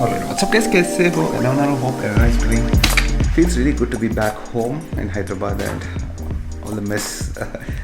Alright, what's up guys? कैसे हो? I hope everyone is doing. Feels really good to be back home in Hyderabad and all the mess.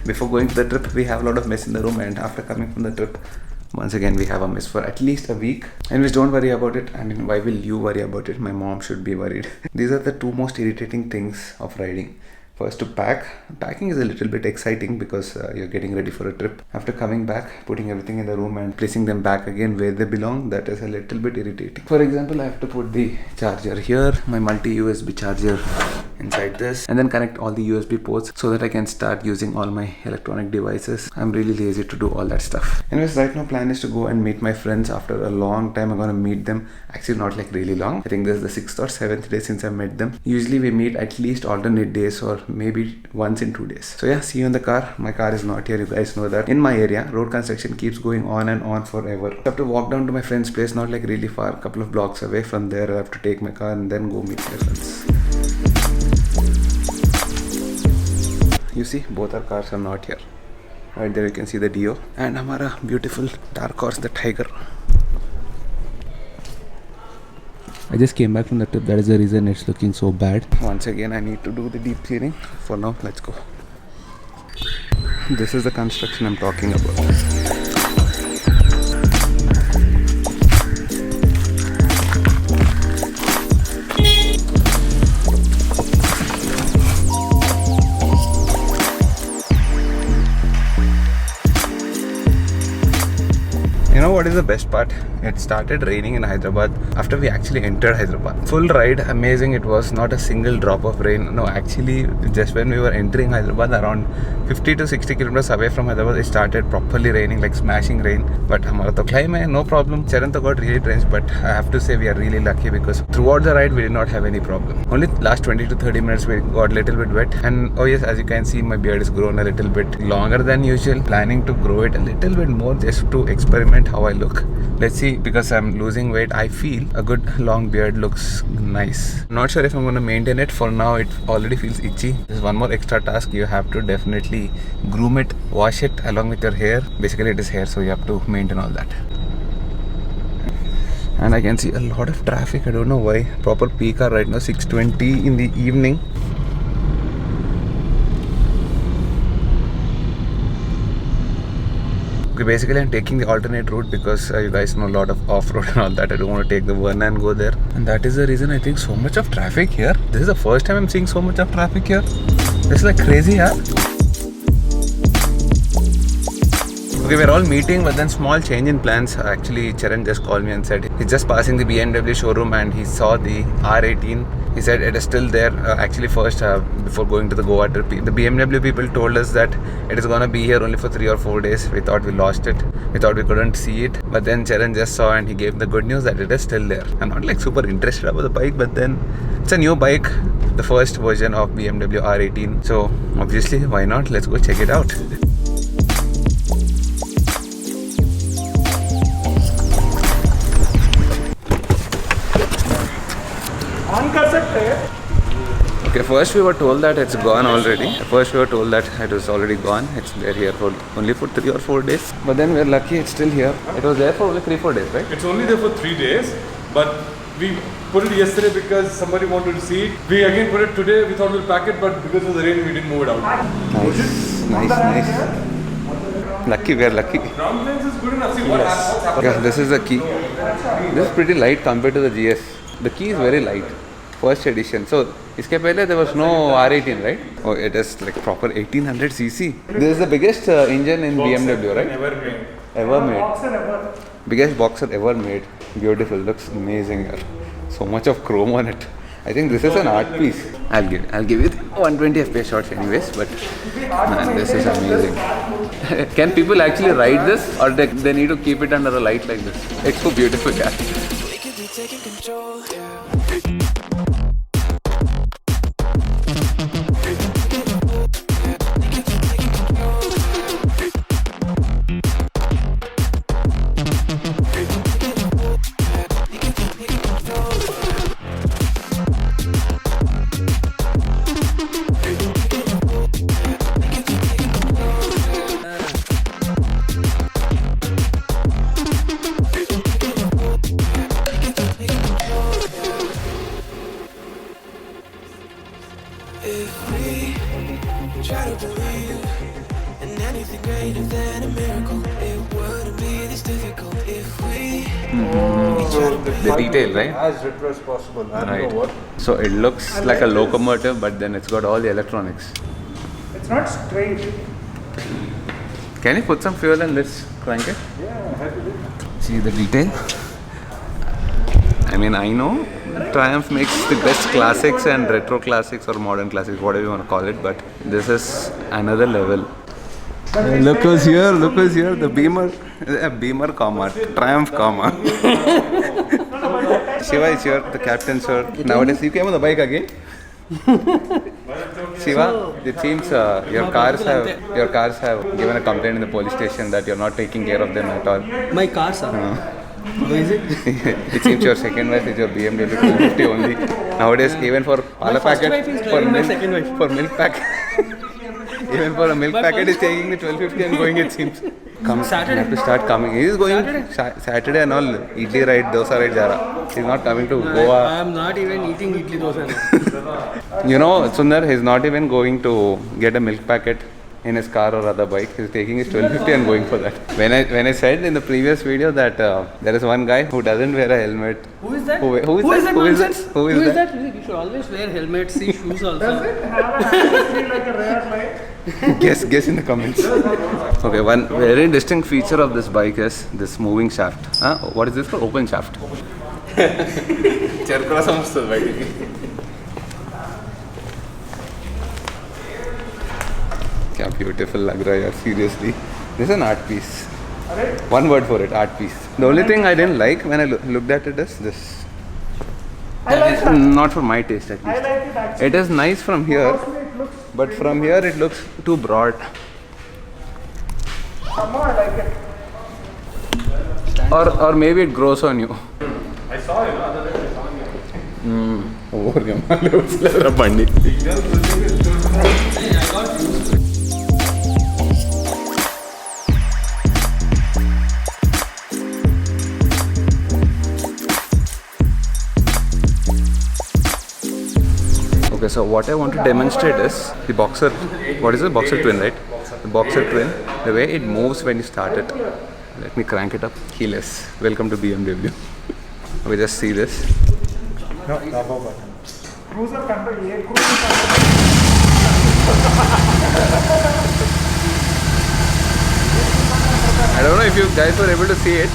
Before going to the trip, we have a lot of mess in the room, and after coming from the trip, once again we have a mess for at least a week. Anyways, don't worry about it. I mean, why will you worry about it? My mom should be worried. These are the two most irritating things of riding. First, to pack. Packing is a little bit exciting because you're getting ready for a trip. After coming back, putting everything in the room and placing them back again where they belong, that is a little bit irritating. For example, I have to put the charger here, my multi-USB charger inside this, and then connect all the USB ports so that I can start using all my electronic devices. I'm really lazy to do all that stuff. Anyways, right now plan is to go and meet my friends after a long time. I'm gonna meet them. Actually, not like really long. I think this is the 6th or 7th day since I met them. Usually we meet at least alternate days or maybe once in 2 days. So yeah, see you in the car. My car is not here. You guys know that. In my area, road construction keeps going on and on forever. I have to walk down to my friend's place, not like really far, a couple of blocks away. From there, I have to take my car and then go meet my friends. You see, both our cars are not here. Right there you can see the Dio and हमारा beautiful dark horse, the Tiger. I just came back from the trip. That is the reason it's looking so bad. Once again, I need to do the deep cleaning. For now, let's go. This is the construction I'm talking about. You know what is the best part? It started raining in Hyderabad after we actually entered Hyderabad. Full ride, amazing it was, not a single drop of rain. No, actually just when we were entering Hyderabad, around 50 to 60 kilometers away from Hyderabad, it started properly raining, like smashing rain. But hamara to climb hai, no problem. Charan to got really drenched, but I have to say we are really lucky because throughout the ride we did not have any problem. Only last 20 to 30 minutes we got a little bit wet. And oh yes, as you can see, my beard is grown a little bit longer than usual. Planning to grow it a little bit more just to experiment how I look. Let's see, because I'm losing weight, I feel a good long beard looks nice. Not sure if I'm going to maintain it. For now it already feels itchy. There's one more extra task. You have to definitely groom it, wash it along with your hair. Basically it is hair, so you have to maintain all that. And I can see a lot of traffic. I don't know why. Proper peak hour right now, 6:20 in the evening. Okay, basically I'm taking the alternate route because you guys know a lot of off-road and all that. I don't want to take the Verna and go there. And that is the reason I think so much of traffic here. This is the first time I'm seeing so much of traffic here. It's like crazy, huh? Okay, we're all meeting, but then small change in plans. Actually, Charan just called me and said he's just passing the BMW showroom and he saw the R18. He said it is still there. Actually, first, before going to the Goa trip, the BMW people told us that it is gonna be here only for 3 or 4 days. We thought we lost it. We thought we couldn't see it. But then Charan just saw and he gave the good news that it is still there. I'm not like super interested about the bike, but then it's a new bike, the first version of BMW R18. So obviously, why not? Let's go check it out. Okay, first we were told that it's gone already. First we were told that it was already gone. It's there here for only for 3 or 4 days. But then we're lucky it's still here. It was there for only 3-4 days, right? It's only there for 3 days, but we put it yesterday because somebody wanted to see it. We again put it today. We thought we'll pack it, but because of the rain, we didn't move it out. Nice. Lucky, we are lucky. Ground clearance is good enough. See what happens. Yeah, this is the key. This is pretty light compared to the GS. The key is very light. First edition. So, iske pehle there was no R18, right? Oh, it is like proper 1800cc. This is the biggest engine in BMW, right? Ever made. Biggest boxer ever made. Beautiful. Looks amazing here. So much of chrome on it. I think this is an art piece. I'll give it 120 FPS shots anyways, but man, this is amazing. Can people actually ride this, or they need to keep it under a light like this? It's so beautiful, yeah. We could be taking control, yeah. The detail, right? As retro as possible. And Right. you know what? So it looks like a locomotive, but then it's got all the electronics. It's not straight. Can you put some fuel and let's crank it? Yeah, happy with it. See the detail? I mean, I know Triumph makes the best classics and retro classics or modern classics, whatever you want to call it, but this is another level. Look who's here, the Beamer, Beamer comma, Triumph comma. Shiva is here, the captain sir. Nowadays, you came on the bike again? Shiva, it seems your cars have given a complaint in the police station that you're not taking care of them at all. My car, sir. Who is it? It seems your second wife is your BMW 250 only. Nowadays, even for pala first packet, wife is for driving my milk, second wife. for milk pack, even for a milk My packet is first- taking the 1250 and going. It seems. Come, Saturday. you have to start coming. He is going Saturday and all. Idli ride, dosa ride, jara. He's not coming to I Goa. am not even eating idli dosa. You know, Sundar, he's not even going to get a milk packet in his car or other bike. He's taking his 1250 and going for that. When I said in the previous video that there is one guy who doesn't wear a helmet. Who is that? Who is that? Who is that Who is nonsense? that? Who is that? You should always wear helmets, see shoes also. Does it have a handle like a rear light? Guess in the comments. Okay, one very distinct feature of this bike is this moving shaft. Huh? What is this for? Open shaft. क्या beautiful लग रहा है यार, seriously. This is an art piece. One word for it, art piece. The only thing I didn't like when I looked at it is this. I like that. Not for my taste at I least. like it actually. It is nice from here, Mostly it looks but from here it looks too broad. somehow I like it. Or maybe it grows on you. I saw you, no? Other day I saw you. Over bandi. Okay, so what I want to demonstrate is the Boxer. What is it? Boxer Twin, right? The Boxer Twin. The way it moves when you start it. Let me crank it up. Keyless. Welcome to BMW. We just see this. No, turbo button. Cruiser control, ये cruiser control. I don't know if you guys were able to see it.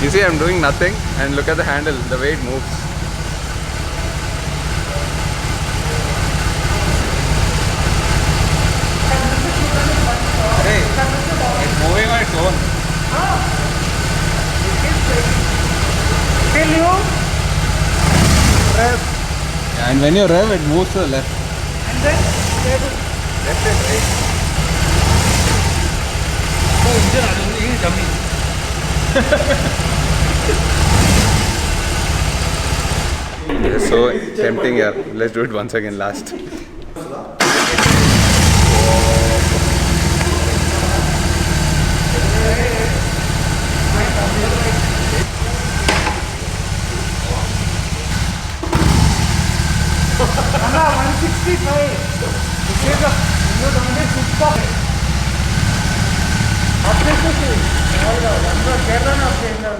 You see, I'm doing nothing, and look at the handle, the way it moves. Hey, it's moving on its own. Till you rev And when you rev, it moves to the left. and then stable. Left and right. This is so tempting, yeah. Let's do it once again, last. Anna, 165. This is a you don't need super. Obviously, ಒಂದು ಕೇರಳನ ಕೇಂದ್ರ.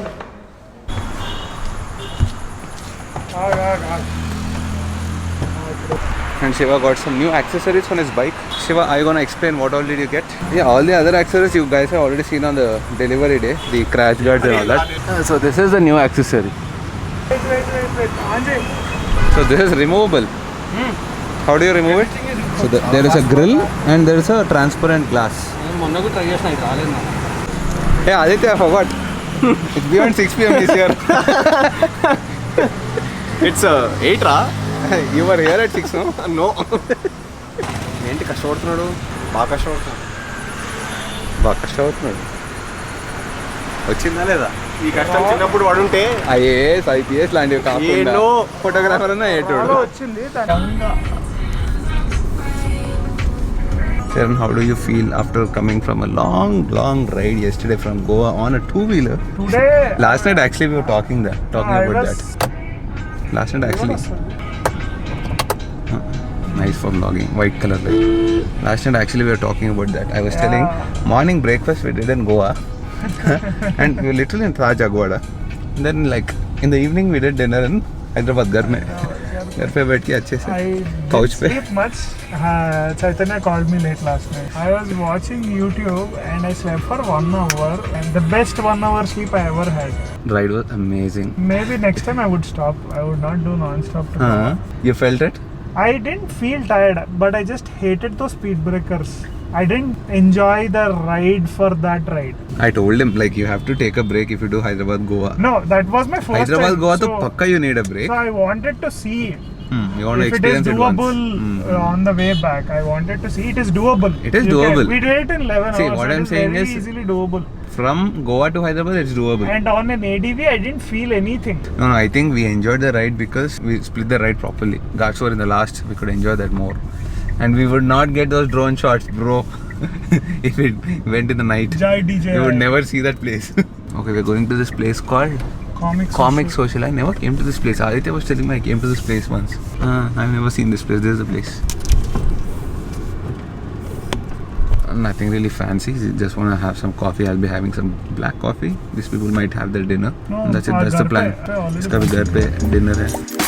And Shiva got some new accessories on his bike. Shiva, are you gonna explain what all did you get? Yeah, all the other accessories you guys have already seen on the delivery day, the crash guards and all that. So this is the new accessory. Wait. Anjay. So this is removable. How do you remove it? So there is a grill and there is a transparent glass. మొన్న కూడా try చేసిన ఇది రాలేదు నాకు. Hey Aditya, I forgot. It's beyond 6 p.m. this year. It's 8 రా. You were here at 6, no? No ఏంటి కష్టపడుతున్నాడు బాగా కష్టపడుతున్నాడు బాగా కష్టమవుతున్నాడు. వచ్చిందా లేదా ఈ కష్టం చిన్నప్పుడు పడుంటే ఐఏఎస్ ఐపీఎస్ లాంటివి కాకుండా ఏంటో. ఫోటోగ్రాఫర్ అన్న ఏటోడు. వచ్చింది దాని Sharon, how do you feel after coming from a long ride yesterday from Goa on a two-wheeler? today Last night actually we were talking I about was- that. Last night actually. nice for vlogging. White color light. Last night actually we were talking about that. I was telling morning breakfast we did in Goa, and we were literally in Raj Agwada. Then like in the evening we did dinner in Hyderabad घर में. घर पे बैठ के अच्छे से I couch didn't पे. sleep much. Chaitanya called me late last night. I was watching YouTube and I slept for 1 hour, and the best 1 hour sleep I ever had. Ride was amazing. Maybe next time I would stop. I would not do non-stop. To Goa. You felt it? I didn't feel tired, but I just hated those speed breakers. I didn't enjoy the ride for that ride. I told him like you have to take a break if you do Hyderabad Goa. No, that was my first Hyderabad time. Goa so, तो पक्का you need a break. So I wanted to see You want to if it is experience it once. doable on the way back. I wanted to see it is doable. It is You doable. we did it in 11 See, hours. what so I'm it is saying very is- easily doable. From Goa to Hyderabad, it's doable. And on an ADV, I didn't feel anything. No, I think we enjoyed the ride because we split the ride properly. Ghats were in the last, we could enjoy that more. And we would not get those drone shots, bro. If it went in the night, Jai DJ. we would never see that place. Okay, we're going to this place called Comic Social. I never came to this place. Aditya was telling me I came to this place once. I've never seen this place. This is the place. Nothing really fancy. Just want to have some coffee. I'll be having some black coffee. These people might have their dinner. No, And that's it. That's the plan. already इसका भी घर पे dinner है.